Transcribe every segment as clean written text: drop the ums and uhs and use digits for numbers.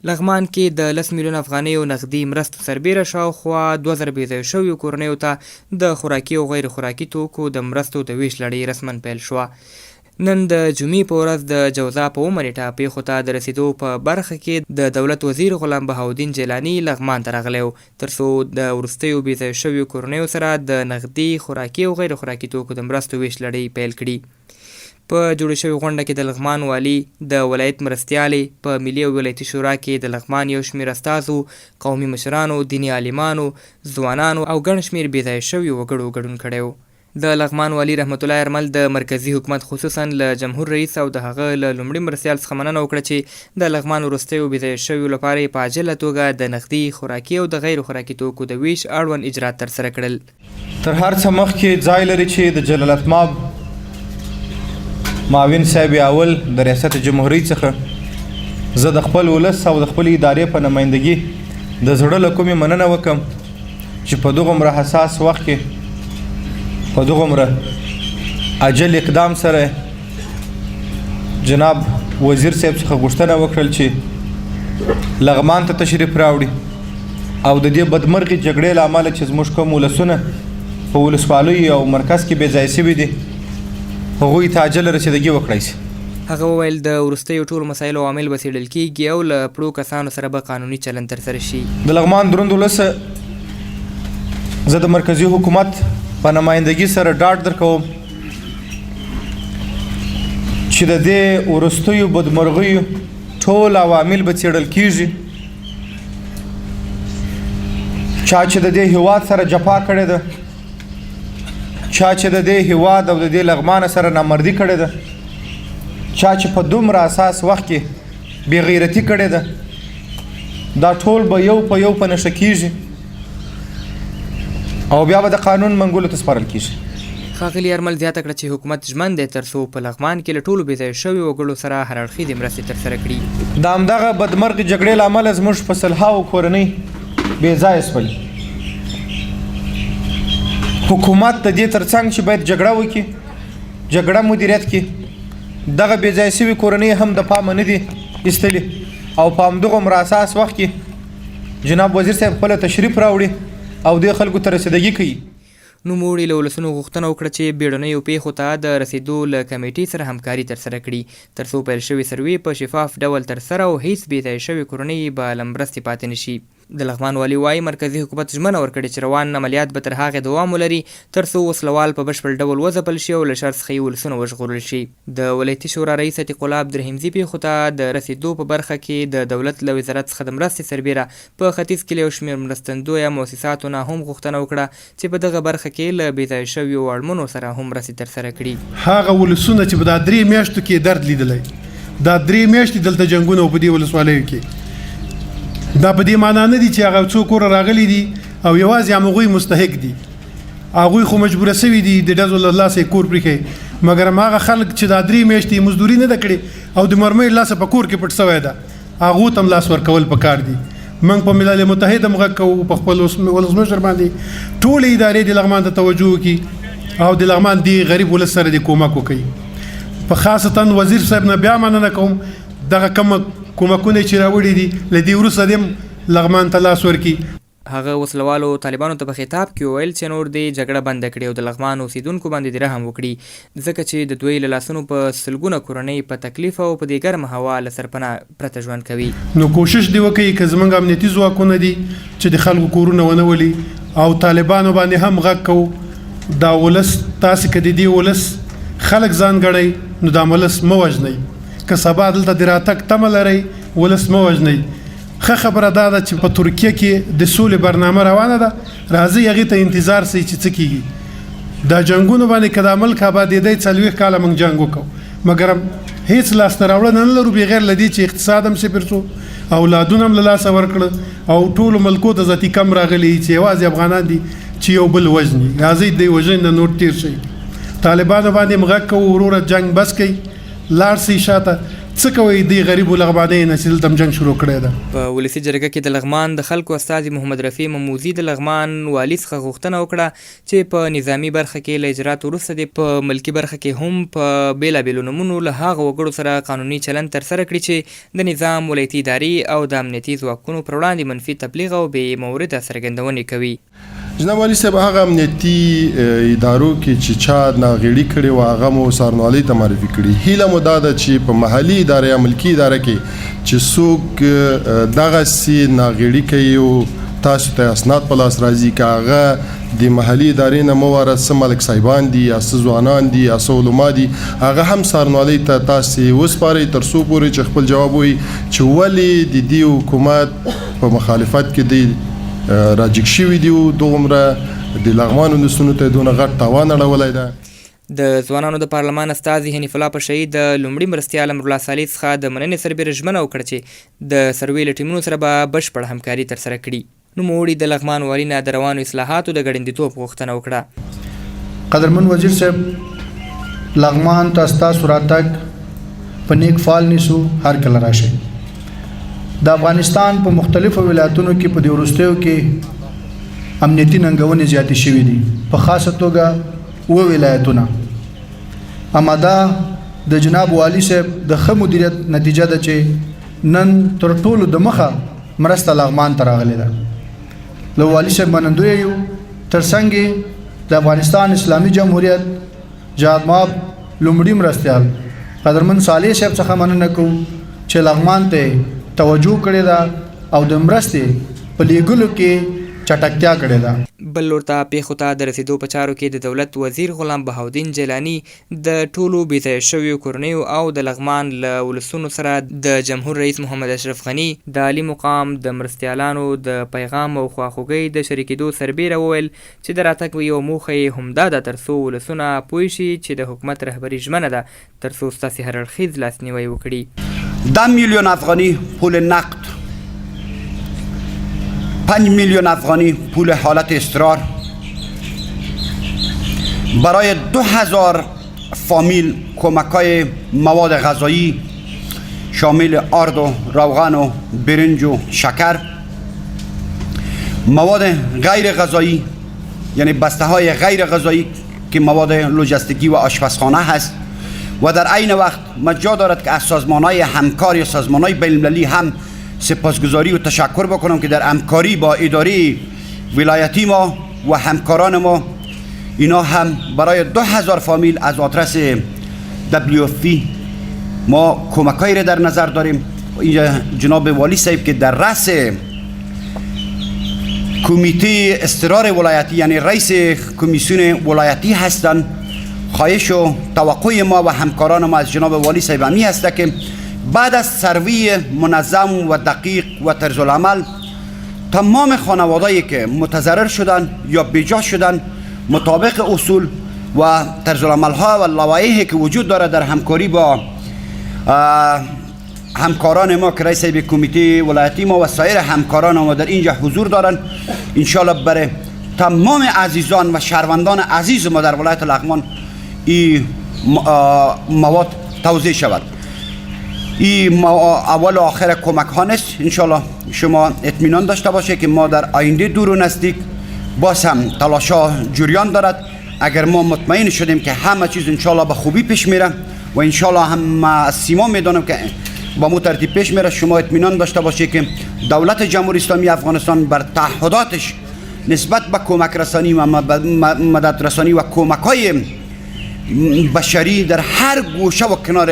لغمان کې د 10 میلیونه افغانیو نغدي مرستو سربېره شاوخوا 2000 بېځایه شویو کورنیو ته د خوراکي او غیرخوارکي توکو د مرستو د ویش لړۍ رسما پیل شوه. نن د جمعې په ورځ د جوزا په 9 نېټه پېښو ته د رسیدو په برخه کې د دولت وزیر غلام بهاوالدین جیلاني لغمان ته راغلی و ترڅو د وروستیو بېځایه شویو کورنیو سره د نغدي خوراکي او غیرخوارکي توکو د مرستو ویش لړۍ پیل کړي. په جوړه شوې غونډه کې د لغمان والي د ولایت مرستیالې په ملي او ولایتي شورا کې د لغمان یو شمېر استازو، قومي مشرانو، دیني عالمانو، ځوانانو او ګڼ شمېر بېځایه شویو وګړو ګډون کړی و. د لغمان والي رحمت الله ارمل د مرکزي حکومت خصوصا له جمهور رئیس او د هغه له لومړي مرستیال څخه مننه وکړه چې د لغمان وروستیو بېځایه شویو لپاره یې په عاجله توګه د نغدي خوراکي او د غیر خوراکي توکو د ویش اړوند اجرات ترسره کړل. تر هر څه مخکې ځای لري چې د جلالتمآب معاون صاحب اول د ریاست جمهوریت څخه زه د خپل ولس او د خپل ادارې په نمایندګي د زړه له کومې مننه وکم چې په دغومره حساس وخت کې په دغومره عجل اقدام سره جناب وزیر صاحب څخه غوښتنه وکړل چې لغمان ته تشریف راوړي او د دې بدمرغي جګړې له امله چې زموږ کوم ولسونه په ولسوالیو او مرکز کې بېځایه شوي دي هغوی ته عاجله رسیدګي وکړی شي. هغه وویل د وروستیو ټولو مسایلو عامل به څېړل کېږي او له پړو کسانو سره به قانوني چلند ترسره شي. د لغمان دروند ولس زه د مرکزي حکومت په نمایندګي سره ډاډ درکوم چې د دې وروستیو بدمرغیو ټول عوامل به څېړل کېږي. چا چې د دې هېواد سره جفا کړې ده، چا چې د دې هېواد او د دې لغمان سره نامردي کړې ده، چا چې په دومره اساس وخت کې بې غیرتي کړې ده، دا ټول به یو په یو په نښه کېږي او بیا به د قانون منګولو ته سپارل کېږي. ښاغلي ارمل زیاته کړه چې حکومت ژمن دی ترڅو په لغمان کې له ټولو بېځایه شویو وګړو سره هر اړخیزې مرستې ترسره کړي. د همدغه بدمرغې جګړې له امله زموږ په سلهاوو کورنۍ بېځایه شولې. حکومت د دې ترڅنګ چې باید جګړه وکړي، جګړه مدیریت کړي، دغه بېځایه شوي کورنۍ هم د پامه نه دي ایستلي او په همدغومره اساس وخت کې جناب وزیر صاحب خپله تشریف راوړي او دې خلکو ته رسیدګي کوي. نوموړي له ولسونو غوښتنه وکړه چې بیړنیو پیښو ته د رسیدو له کمیټې سره همکاري ترسره کړي ترڅو پیل شوي سروې په شفاف ډول ترسره او هیڅ بېځایه شوې کورنۍ به له مرستې پاتې نه شي. د لغمان والي وایي مرکزي حکومت ژمنه ورکړې چې روان عملیات به تر هغې دوام ولري ترڅو وسلوال په بشپړ ډول وځپل شي او له شر څخه یې ولسونه وژغورل شي. د ولایتي شورا رئیس عتیق الله عبدالرحیمزي پیښو ته د رسیدو په برخه کې د دولت له وزارت څخه د مرستې سربېره په ختیځ کې له یو شمېر مرستندویه موسساتو نه هم غوښتنه وکړه چې په دغه برخه کې له بېځایه شویو اړمنو سره هم مرستې ترسره کړي. هغه ولسونه چې په دا 3 میاشتو کې درد لیدلی، دا 3 میاشتې دلته جنګونه په دې ولسوالیو کې، دا په دې معنا نه دي چې هغه څوک کوره راغلي دي او یوازې هغوی مستحق دي، هغوی خو مجبوره سوي دي د ډزو له لاسه کور پرېښی، مګر هغه خلک چې دا 3 میاشتې مزدوري نه ده کړې او د مرمۍ لاسه په کور کې پټ سوی ده، هغو ته هم لاس ورکول پکار دي. موږ په ملل متحد هم غږ کوو، په خپل ولسمشر باندې ټولې ادارې د لغمان ته توجه وکړي او د لغمان دې غریب ولس سره د کومک وکړي. په خاصتا وزیر صاحب نه بیا مننه کوم، دغه کومکونه چې راوړي دي له دې وروسته دې لغمان ته لاس ورکړي. هغه وسلوالو طالبانو ته په خطاب کې وویل چې نور دې جګړه بنده کړي او د لغمان اوسیدونکو باندې دې رحم وکړي ځکه چې د دوی له لاسونو په سلګونه کورنۍ په تکلیف او په دې ګرمه هوا له سرپناه پرته ژوند کوي. نو کوشش دې وکړي که زموږ امنیتي ځواکونه دي چې د خلکو کورونه ونه ولي او طالبانو باندې هم غږ کوو، دا ولس تاسې که د دې ولس خلک ځان ګڼئ نو دا ولس مه وژنئ، که سبا دلته د راتګ تمه لرئ ولس مه وژنئ. ښه خبره دا ده چې په ترکیه کې د سولې برنامه روانه ده، راځئ هغې ته انتظار سئ چې څه کېږي. دا جنګونو باندې که دا ملک آبادېدی 40 کاله موږ جنګ وکړو مګر هیڅ لاسته راوړنه نه لرو بغیر له دې چې اقتصاد هم صفر شو، اولادونه هم له لاسه ورکړه او ټولو ملکو ته ذاتي کم راغلی چې یوازې افغانان دي چې یو بل وژني. راځئ د وژنې نه نور تېر شئ. طالبانو باندې هم غږ کوو، وروره جنګ بس کوئ، لاړ سئ شاته. څه کوي دی غریبو لغمانۍ نه چې دلته جنګ شروع کړی ده. په ولسي جرګه کې د لغمان د خلکو استازي محمد رفیع مموزي د لغمان والي څخه غوښتنه وکړه چې په نظامي برخه کې له اجرات وروسته د په ملکي برخه کې هم په بېلابېلو نومونو له هغه وګړو سره قانوني چلند ترسره کړي چې د نظام ولایتي ادارې او د امنیتي ځواکونو پر وړاندې منفي تبلیغ او بې مورده څرګندونې کوي. جناب والي صاحب هغه امنیتي ادارو کې چې چا ناغېړي کړې وه هغه مو څارنوالۍ ته معرفي کړي. هیله مو دا ده چې په محلي اداره یا ملکي اداره کې چې څوک دغسې ناغېړي کوي او تاسو ته اسناد په لاس راځي که هغه د محلي ادارې نه مو واره څه ملک صاحبان دي یا څه ځوانان دي یا څه علما دي هغه هم څارنوالۍ ته تاسې وسپارئ ترڅو پورې چې خپل جواب ووایي چې ولې د دې حکومت په مخالفت کې دی راجګ شوي دي دومره د لغمان ولسونو ته دونه غټ تاوان اړولی ده. د ځوانانو د پارلمان استازي حنیف الله پشهي د لومړي مرستیال امرالله صالح څخه د مننې سربېره ژمنه وکړه چې د سروې له ټیمونو سره به بشپړه همکاري ترسره کړي. نوموړي د لغمان والي نه د روانو اصلاحاتو د ګړندیتوب غوښتنه وکړه. قدرمن وزیر صاحب لغمان ته ستاسو راتګ په نیک فال نیسو هر کله راشئ. د افغانستان په مختلفو ولایتونو کې په وروستیو کې امنیتي ننګونې زیاتې شوې دي په خاصه توګه ولایتونه. اما دا د جناب والي صاحب د ښه مدیریت نتیجه ده چې نن تر ټولو د مخه مرسته لغمان ته راغلې ده. له والي صاحب منندوی یو ترڅنګ د افغانستان اسلامي جمهوریت جهادماب لومړي مرستیال قدرمن صالح صاحب څخه مننه کوو چې لغمان ته توجه کړې ده او د مرستې په لیږلو کې چټکتیا کړې ده. بل لور ته پېښو ته د رسیدو په چارو کې د دولت وزیر غلام بهاوالدین جیلاني د ټولو بېځایه شویو کورنیو او د لغمان له ولسونو سره د جمهور رئیس محمد اشرف غني د عالي مقام د مرستیالانو د پیغام او خواخوږۍ د شریکېدو سربېره وویل چې د راتګ یو موخه یې همدا ده ترڅو ولسونه پوه شي چې د حکومت رهبري ژمنه ده ترڅو ستاسې هر اړخیز لاسنیوی وکړي. 10 میلیون افغانی پول نقد 5 میلیون افغانی پول حالت اضطرار برای 2000 فامیل کمک‌های مواد غذایی شامل آرد و روغن و برنج و شکر، مواد غیر غذایی یعنی بسته های غیر غذایی که مواد لوجستیکی و آشپزخانه هست و در عین وقت مجال دارد که از سازمان‌های همکار یا سازمان‌های بین‌المللی هم سپاسگزاری و تشکر بکنم که در همکاری با اداره ولایتی ما و همکاران ما اینا هم برای 2000 فامیل از آدرس WFP ما کمکایی را در نظر داریم. اینجا جناب والی صاحب که در رأس کمیته اضطرار ولایتی یعنی رئیس کمیسیون ولایتی هستند، خواهش و توقع ما و همکاران ما از جناب والی صاحب همی هست که بعد از سروی منظم و دقیق و طرز العمل تمام خانوادهایی که متضرر شدن یا بیجا شدن مطابق اصول و طرز العمل ها و لوایحی که وجود داره در همکاری با همکاران ما که رئیس کمیته ولایتی ما و سایر همکاران ما در اینجا حضور دارن، انشالله برای تمام عزیزان و شهروندان عزیز ما در ولایت لغمان این مواد توزیع شود. این اول و آخر کمک ها نیست. انشالله شما اطمینان داشته باشه که ما در آینده دور و نزدیک باز هم تلاشا جریان دارد. اگر ما مطمئن شدیم که همه چیز انشالله به خوبی پیش میره و انشالله هم از سیما میدانم که با مو ترتیب پیش میره، شما اطمینان داشته باشه که دولت جمهوری اسلامی افغانستان بر تعهداتش نسبت به کمک رسانی و مدد رسانی و کمک های بشری در هر گوشه و کنار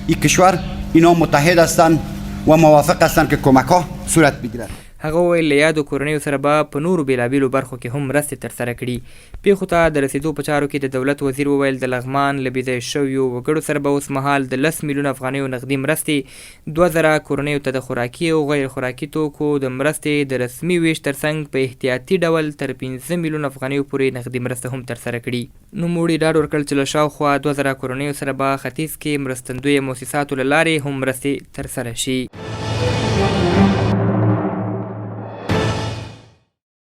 این کشور اینا متحد هستند و موافق هستند که کمک ها صورت بگیرد. هغه ویل له یادو کورنیو سره به په نورو بېلابېلو برخو کې هم مرستې ترسره کړي. پېښو ته د رسیدو په چارو کې د دولت وزیر وویل د لغمان له بېځایه شویو وګړو سره به اوس مهال د 10 میلیونه افغانیو نغدي مرستې 2000 کورنیو ته د خوراکي او غیرخوارکي توکو د مرستې د رسمي ویش ترڅنګ په احتیاطي ډول تر 15 میلیونه افغانیو پورې نغدي مرسته هم ترسره کړي. نوموړي ډاډ ورکړ چې له شاوخوا 2000 کورنیو سره به ختیځ کې مرستندویه مؤسساتو له لارې هم مرستې ترسره شي.